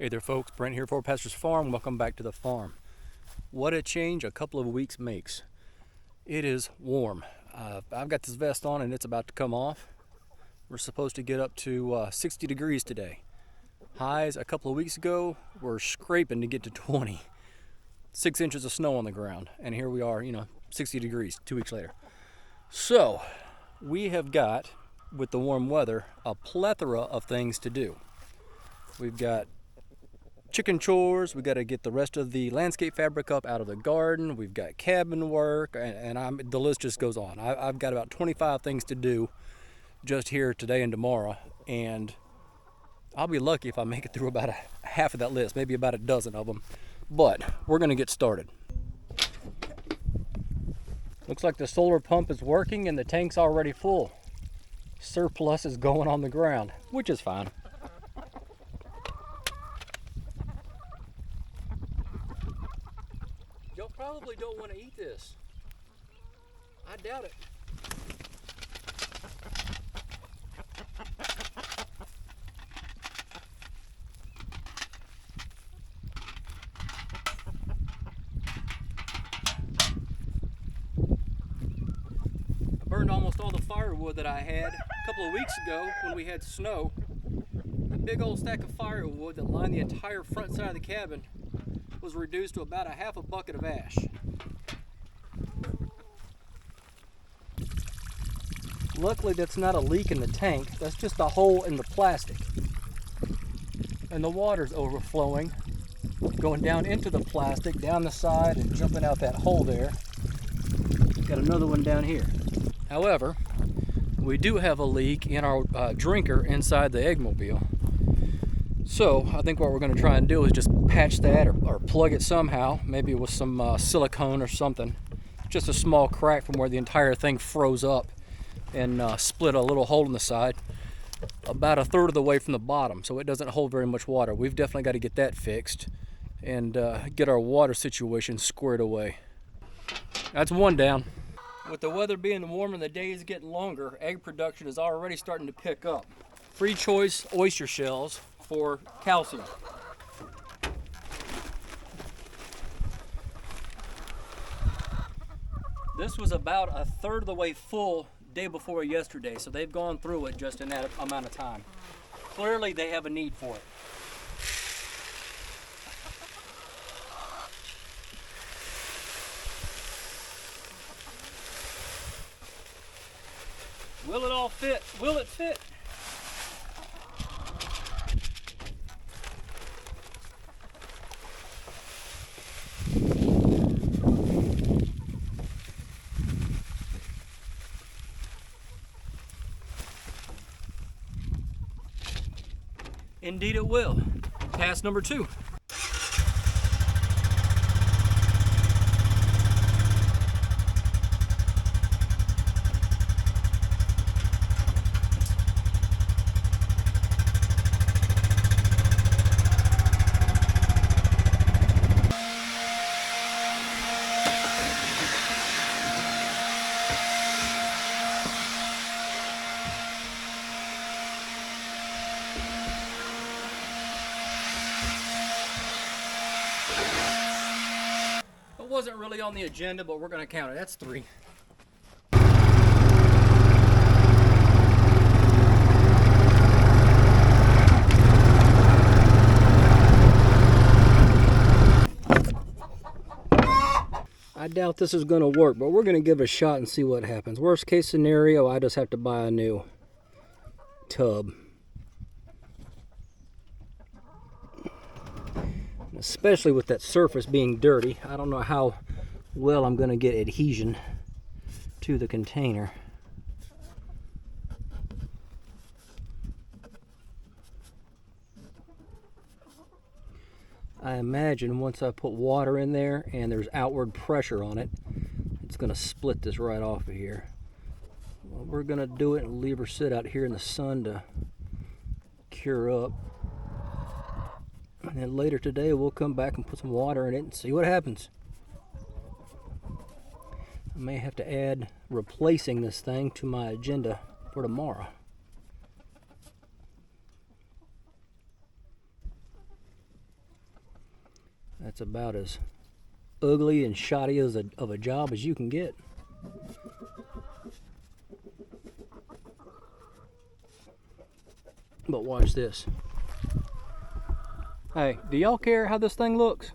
Hey there folks, Brent here for Pastor's Farm. Welcome back to the farm. What a change a couple of weeks makes. It is warm. I've got this vest on and it's about to come off. We're supposed to get up to 60 degrees today. Highs a couple of weeks ago were scraping to get to 20. 6 inches of snow on the ground. And here we are, 60 degrees 2 weeks later. So we have got, with the warm weather, a plethora of things to do. We've got chicken chores, we got to get the rest of the landscape fabric up out of the garden, we've got cabin work, and the list just goes on. I've got about 25 things to do just here today and tomorrow, and I'll be lucky if I make it through about half of that list, maybe about a dozen of them, but we're going to get started. Looks like the solar pump is working and the tank's already full. Surplus is going on the ground, which is fine. Y'all probably don't want to eat this. I doubt it. I burned almost all the firewood that I had a couple of weeks ago when we had snow. A big old stack of firewood that lined the entire front side of the cabin was reduced to about a half a bucket of ash. Luckily that's not a leak in the tank, that's just a hole in the plastic. And the water's overflowing, going down into the plastic, down the side and jumping out that hole there. Got another one down here. However, we do have a leak in our drinker inside the eggmobile. So I think what we're going to try and do is just patch that or plug it somehow, maybe with some silicone or something. Just a small crack from where the entire thing froze up and split a little hole in the side, about a third of the way from the bottom, so it doesn't hold very much water. We've definitely got to get that fixed and get our water situation squared away. That's one down. With the weather being warm and the days getting longer, egg production is already starting to pick up. Free choice oyster shells for calcium. This was about a third of the way full day before yesterday, so they've gone through it just in that amount of time. Clearly they have a need for it. Will it all fit? Will it fit? Indeed it will. Task number 2. Wasn't really on the agenda, but we're going to count it. That's 3. I doubt this is going to work, but we're going to give it a shot and see what happens. Worst case scenario, I just have to buy a new tub. Especially with that surface being dirty, I don't know how well I'm going to get adhesion to the container. I imagine once I put water in there and there's outward pressure on it, it's going to split this right off of here. Well, we're going to do it and leave her sit out here in the sun to cure up. And then later today we'll come back and put some water in it and see what happens. I may have to add replacing this thing to my agenda for tomorrow. That's about as ugly and shoddy of a job as you can get. But watch this. Hey, do y'all care how this thing looks?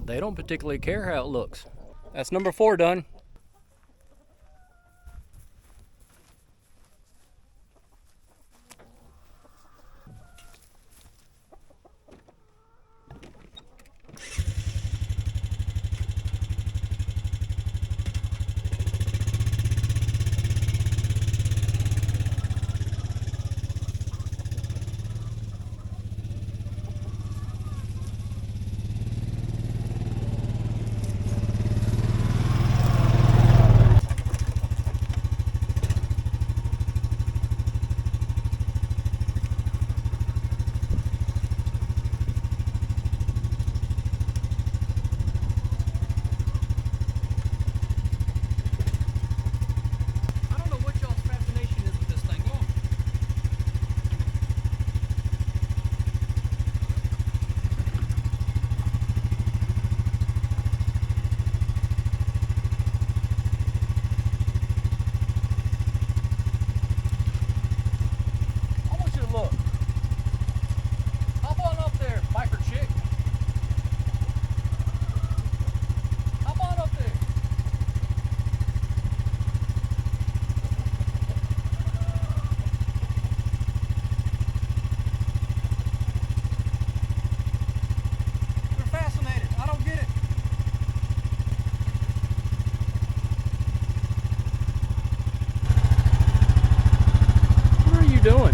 They don't particularly care how it looks. That's number 4 done.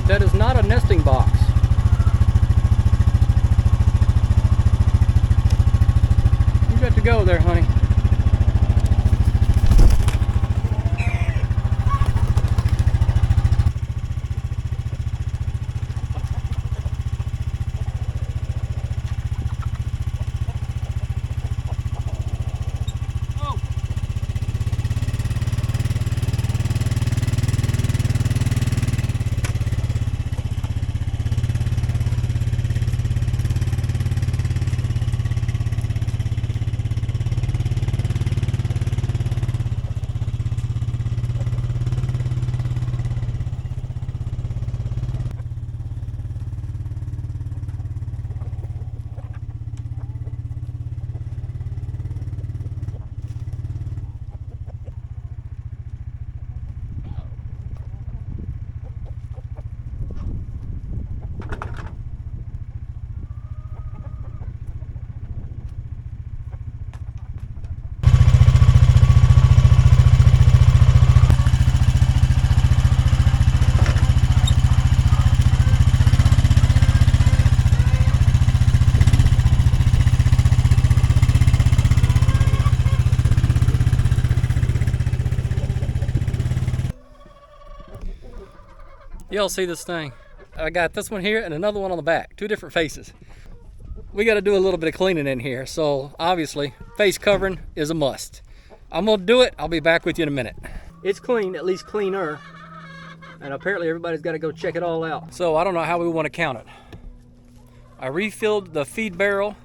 That is not a nesting box. You got to go there, honey. Y'all see this thing? I got this one here and another one on the back, 2 different faces. We got to do a little bit of cleaning in here, so obviously face covering is a must. I'm gonna do it. I'll be back with you in a minute. It's clean, at least cleaner, and apparently everybody's got to go check it all out. So I don't know how we want to count it. I refilled the feed barrel.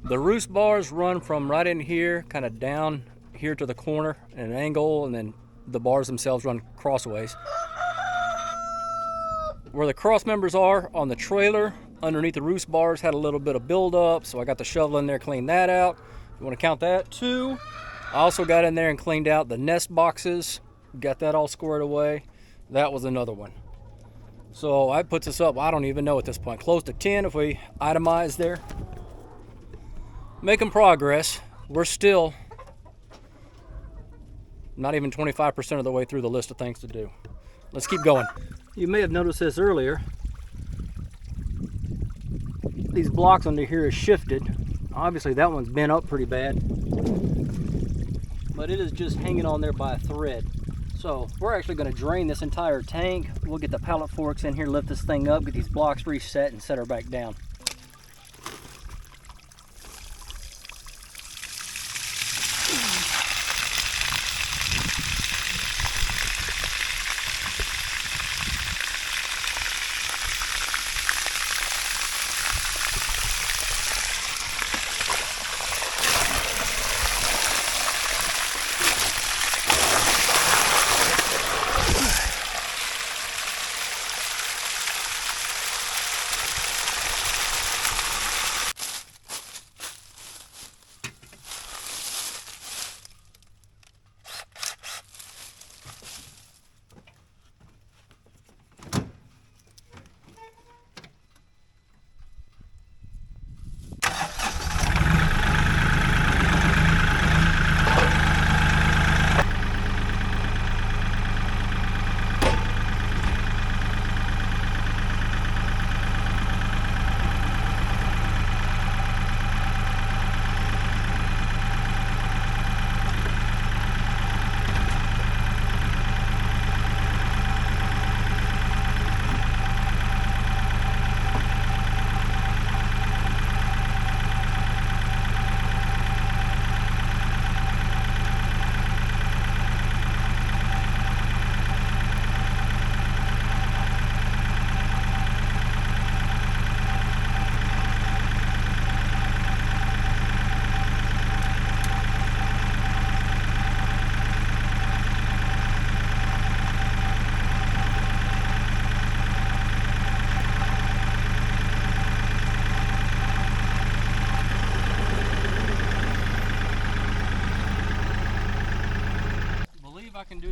The roost bars run from right in here, kind of down here to the corner at an angle, and then the bars themselves run crossways. Where the cross members are on the trailer, underneath the roost bars had a little bit of buildup, so I got the shovel in there, cleaned that out. You want to count that too. I also got in there and cleaned out the nest boxes, got that all squared away. That was another one. So I put this up, I don't even know at this point, close to 10 if we itemize there. Making progress. We're still not even 25% of the way through the list of things to do. Let's keep going. You may have noticed this earlier. These blocks under here are shifted. Obviously that one's bent up pretty bad, but it is just hanging on there by a thread. So we're actually going to drain this entire tank. We'll get the pallet forks in here, lift this thing up, get these blocks reset, and set her back down.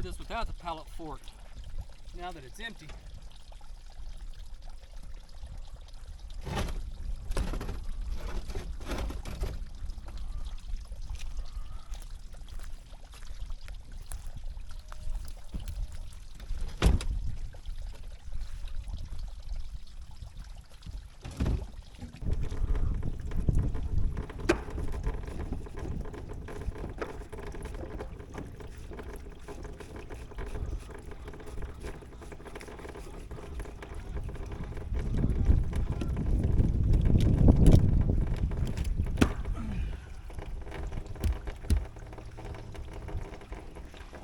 do this without the pallet fork now that it's empty.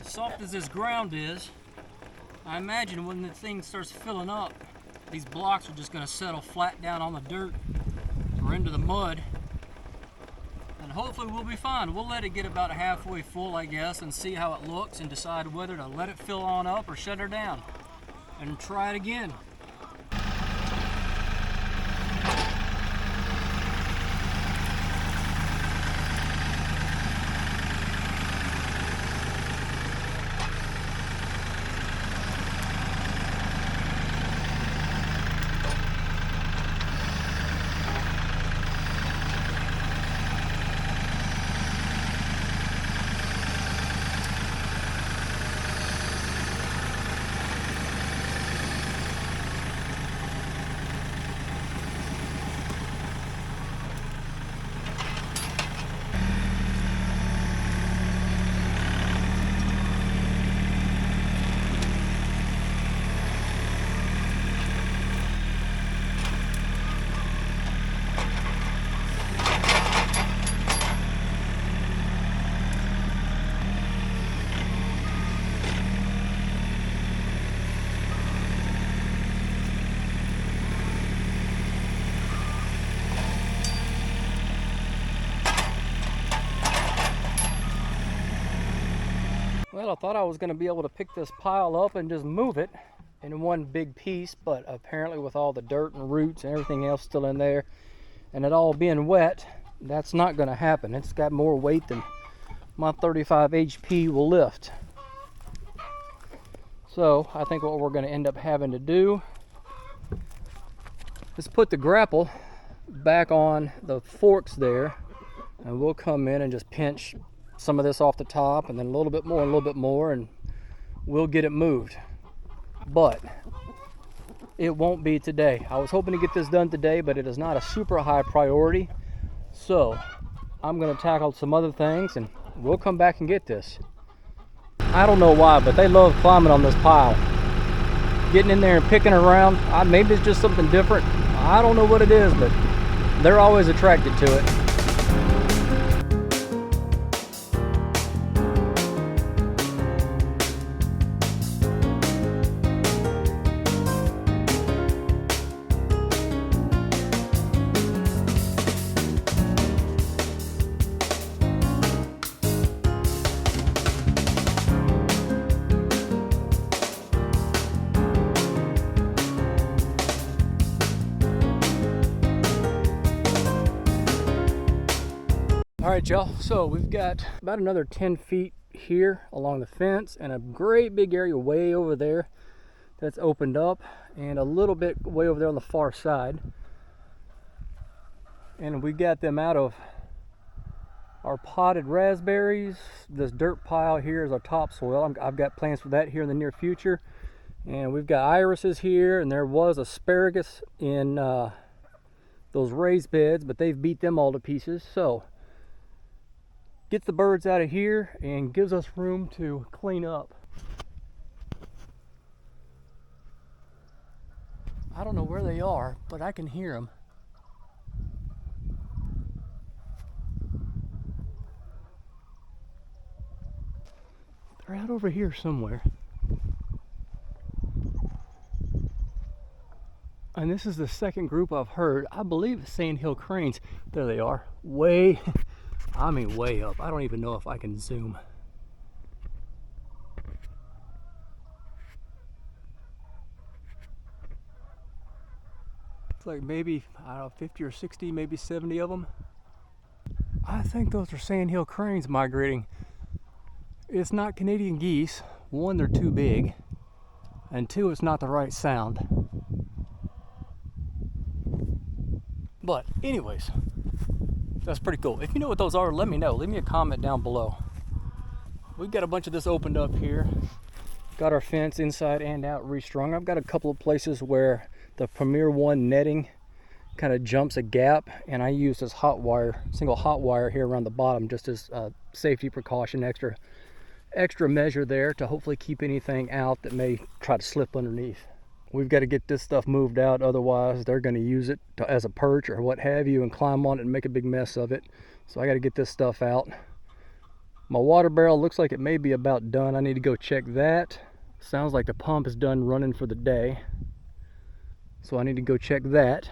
Soft as this ground is, I imagine when the thing starts filling up, these blocks are just going to settle flat down on the dirt or into the mud, and hopefully we'll be fine. We'll let it get about halfway full, I guess, and see how it looks and decide whether to let it fill on up or shut her down and try it again. Well, I thought I was going to be able to pick this pile up and just move it in one big piece, but apparently with all the dirt and roots and everything else still in there, and it all being wet, that's not going to happen. It's got more weight than my 35 HP will lift. So I think what we're going to end up having to do is put the grapple back on the forks there, and we'll come in and just pinch some of this off the top, and then a little bit more and a little bit more, and we'll get it moved. But it won't be today. I was hoping to get this done today, but it is not a super high priority. So I'm going to tackle some other things, and we'll come back and get this. I don't know why, but they love climbing on this pile. Getting in there and picking around. Maybe it's just something different. I don't know what it is, but they're always attracted to it. All right, y'all, so we've got about another 10 feet here along the fence, and a great big area way over there that's opened up, and a little bit way over there on the far side. And we got them out of our potted raspberries. This dirt pile here is our topsoil. I've got plans for that here in the near future. And we've got irises here, and there was asparagus in those raised beds, but they've beat them all to pieces. So gets the birds out of here and gives us room to clean up. I don't know where they are, but I can hear them. They're out over here somewhere. And this is the second group I've heard. I believe it's sandhill cranes. There they are. Way up. I don't even know if I can zoom. It's like maybe, I don't know, 50 or 60, maybe 70 of them. I think those are sandhill cranes migrating. It's not Canadian geese, one, they're too big, and two, it's not the right sound. But anyways, that's pretty cool. If you know what those are, let me know. Leave me a comment down below. We've got a bunch of this opened up here. Got our fence inside and out restrung. I've got a couple of places where the Premier One netting kind of jumps a gap, and I use this hot wire, single hot wire here around the bottom, just as a safety precaution, extra measure there to hopefully keep anything out that may try to slip underneath. We've got to get this stuff moved out, otherwise they're going to use it as a perch or what have you and climb on it and make a big mess of it. So I got to get this stuff out. My water barrel looks like it may be about done. I need to go check that. Sounds like the pump is done running for the day, so I need to go check that.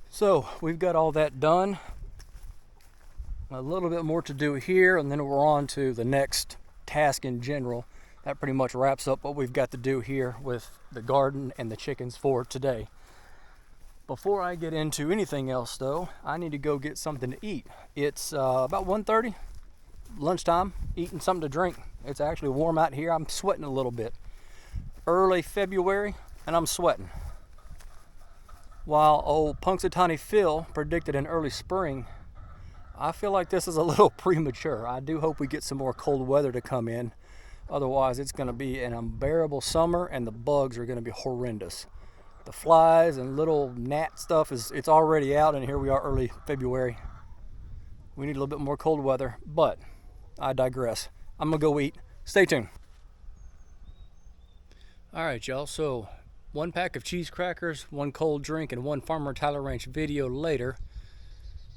So we've got all that done. A little bit more to do here, and then we're on to the next task in general. That pretty much wraps up what we've got to do here with the garden and the chickens for today. Before I get into anything else though, I need to go get something to eat. It's about 1:30, lunchtime, eating something to drink. It's actually warm out here. I'm sweating a little bit. Early February, and I'm sweating. While old Punxsutawney Phil predicted an early spring, I feel like this is a little premature. I do hope we get some more cold weather to come in. Otherwise, it's going to be an unbearable summer, and the bugs are going to be horrendous. The flies and little gnat stuff, it's already out, and here we are early February. We need a little bit more cold weather, but I digress. I'm going to go eat. Stay tuned. All right, y'all. So 1 pack of cheese crackers, 1 cold drink, and 1 Farmer Tyler Ranch video later,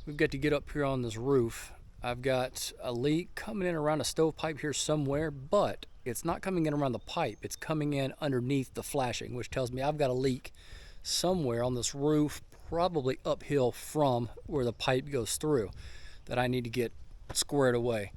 we've got to get up here on this roof. I've got a leak coming in around a stovepipe here somewhere, but it's not coming in around the pipe. It's coming in underneath the flashing, which tells me I've got a leak somewhere on this roof, probably uphill from where the pipe goes through, that I need to get squared away.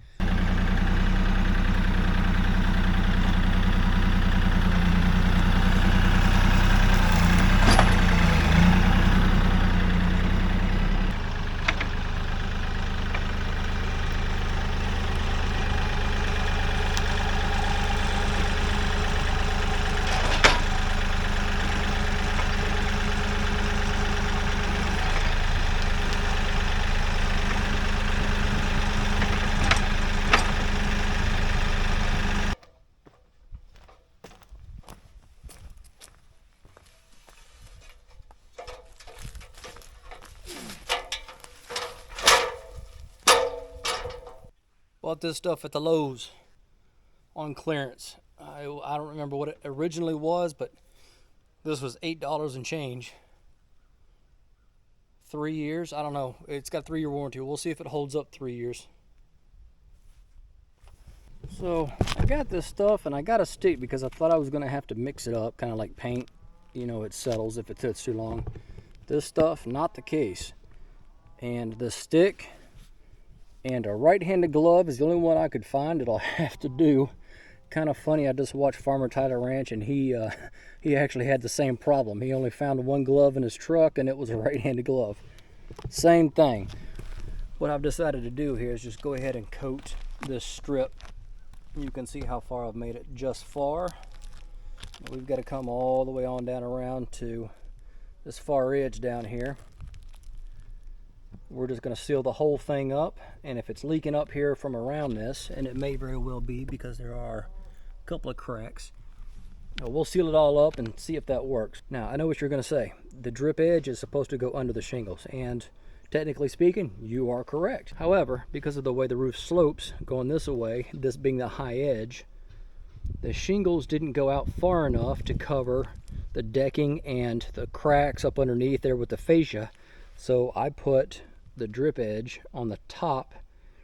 Bought this stuff at the Lowe's on clearance. I don't remember what it originally was, but this was $8 and change. 3 years, I don't know. It's got a 3-year warranty. We'll see if it holds up 3 years. So I got this stuff, and I got a stick because I thought I was going to have to mix it up, kind of like paint. You know, it settles if it sits too long. This stuff, not the case. And the stick and a right-handed glove is the only one I could find that'll have to do. Kind of funny, I just watched Farmer Tyler Ranch, and he actually had the same problem. He only found 1 glove in his truck, and it was a right-handed glove. Same thing. What I've decided to do here is just go ahead and coat this strip. You can see how far I've made it just far. We've got to come all the way on down around to this far edge down here. We're just going to seal the whole thing up, and if it's leaking up here from around this, and it may very well be because there are a couple of cracks, we'll seal it all up and see if that works. Now, I know what you're going to say. The drip edge is supposed to go under the shingles, and technically speaking, you are correct. However, because of the way the roof slopes going this way, this being the high edge, the shingles didn't go out far enough to cover the decking and the cracks up underneath there with the fascia. So I put the drip edge on the top,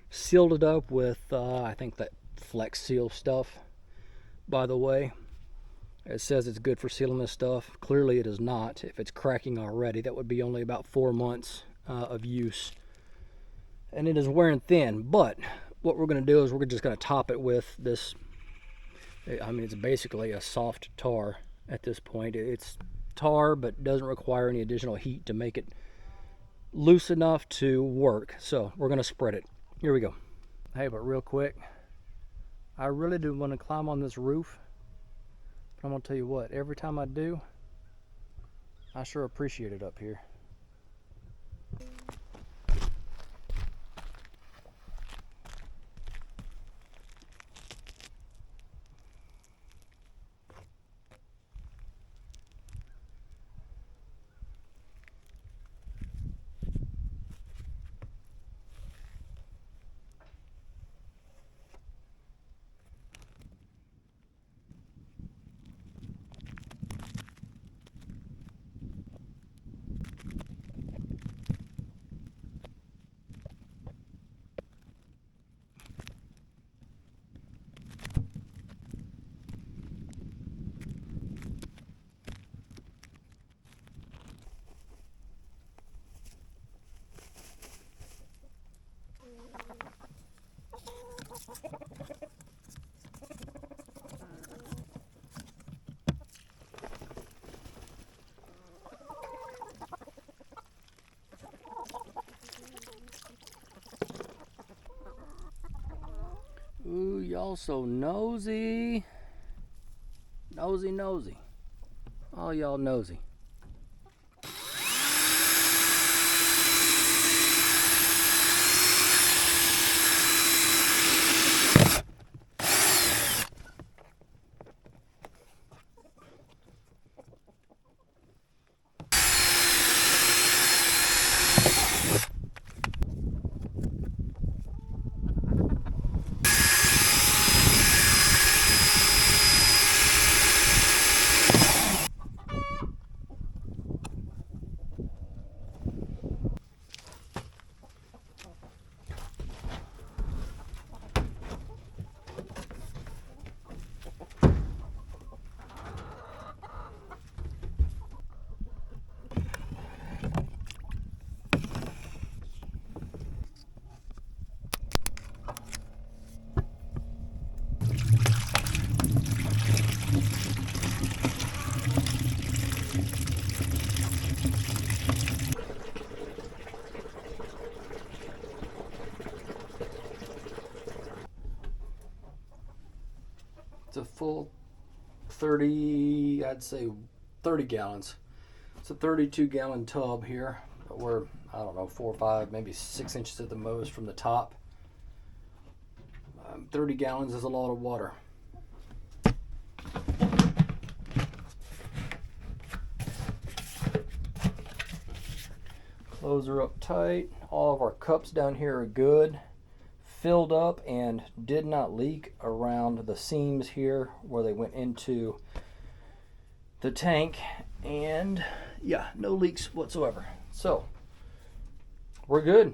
sealed it up with I think that Flex Seal stuff. By the way, it says it's good for sealing this stuff. Clearly it is not. If it's cracking already, that would be only about 4 months of use, and it is wearing thin. But what we're going to do is we're just going to top it with this, I mean, it's basically a soft tar at this point. It's tar, but doesn't require any additional heat to make it loose enough to work. So we're going to spread it. Here we go. Hey, but real quick, I really do want to climb on this roof, but I'm gonna tell you what, every time I do, I sure appreciate it up here. Ooh, y'all so nosy. Nosy, nosy. All y'all nosy. It's a full 30, I'd say 30 gallons. It's a 32-gallon tub here, but we're, I don't know, 4 or 5, maybe 6 inches at the most from the top. 30 gallons is a lot of water. Close her up tight. All of our cups down here are good. Filled up and did not leak around the seams here where they went into the tank, and yeah, no leaks whatsoever. So we're good.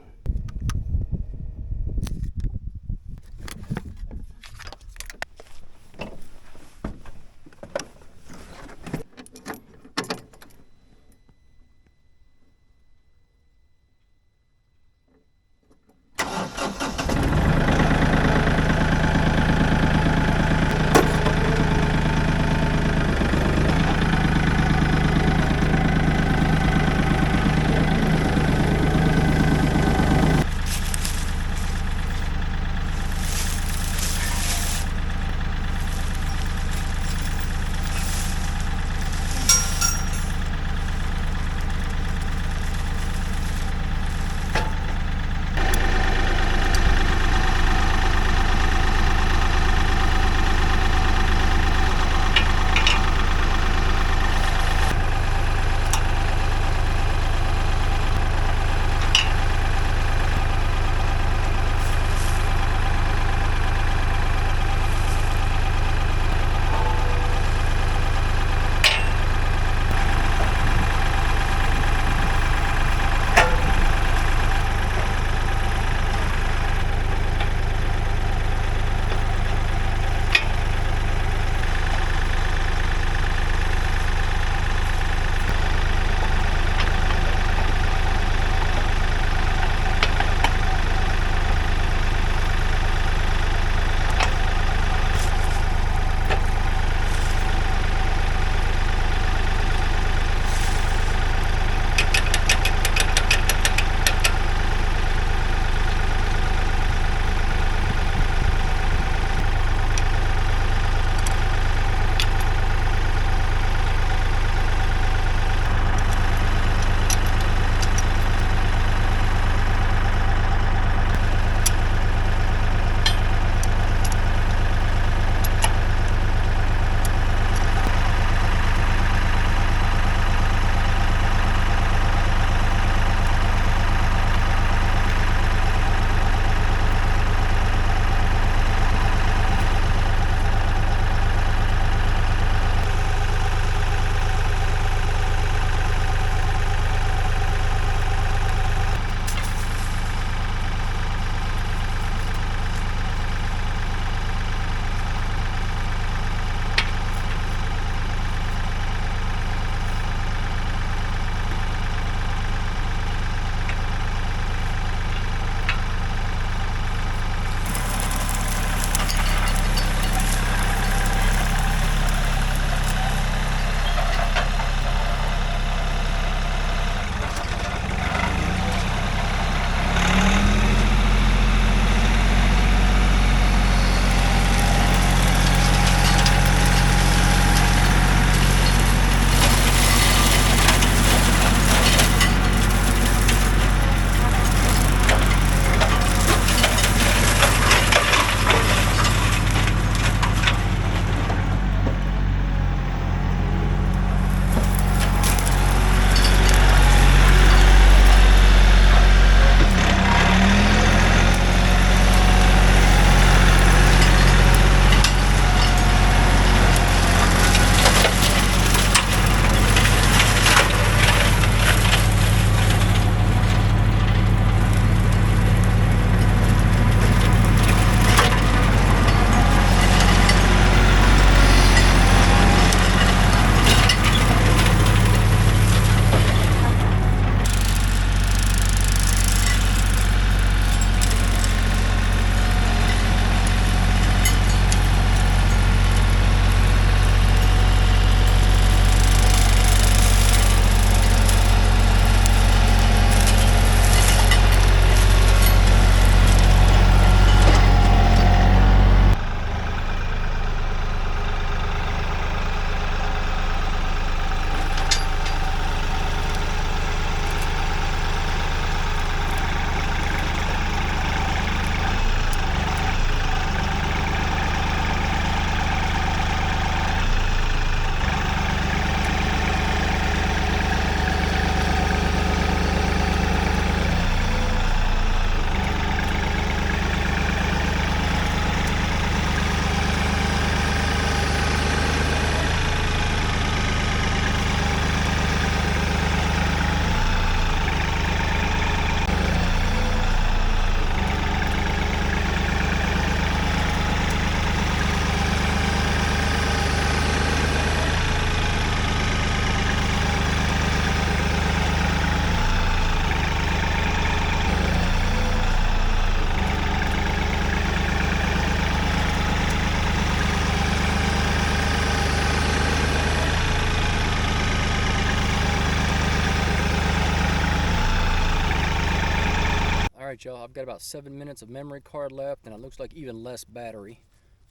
Alright y'all, I've got about 7 minutes of memory card left, and it looks like even less battery.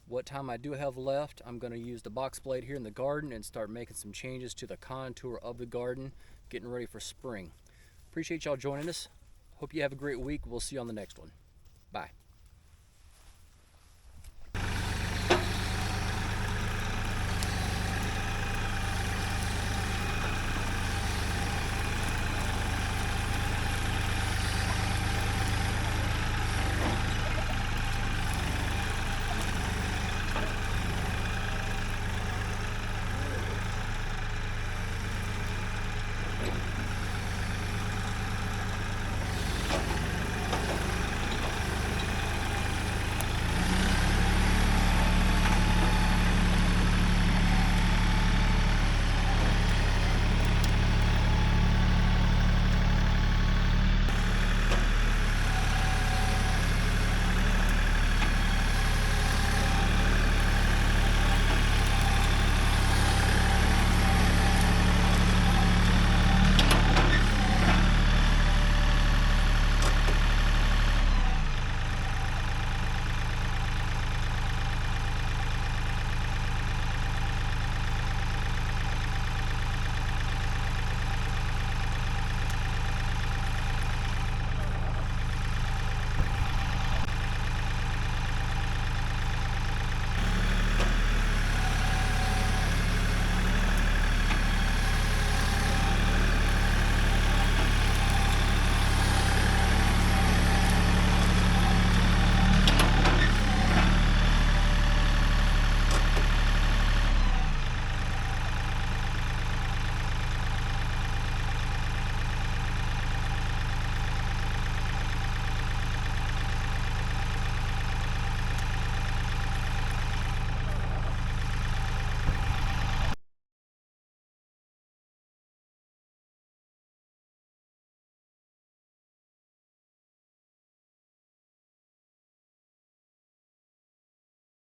What time I do have left, I'm going to use the box blade here in the garden and start making some changes to the contour of the garden, getting ready for spring. Appreciate y'all joining us. Hope you have a great week. We'll see you on the next one. Bye.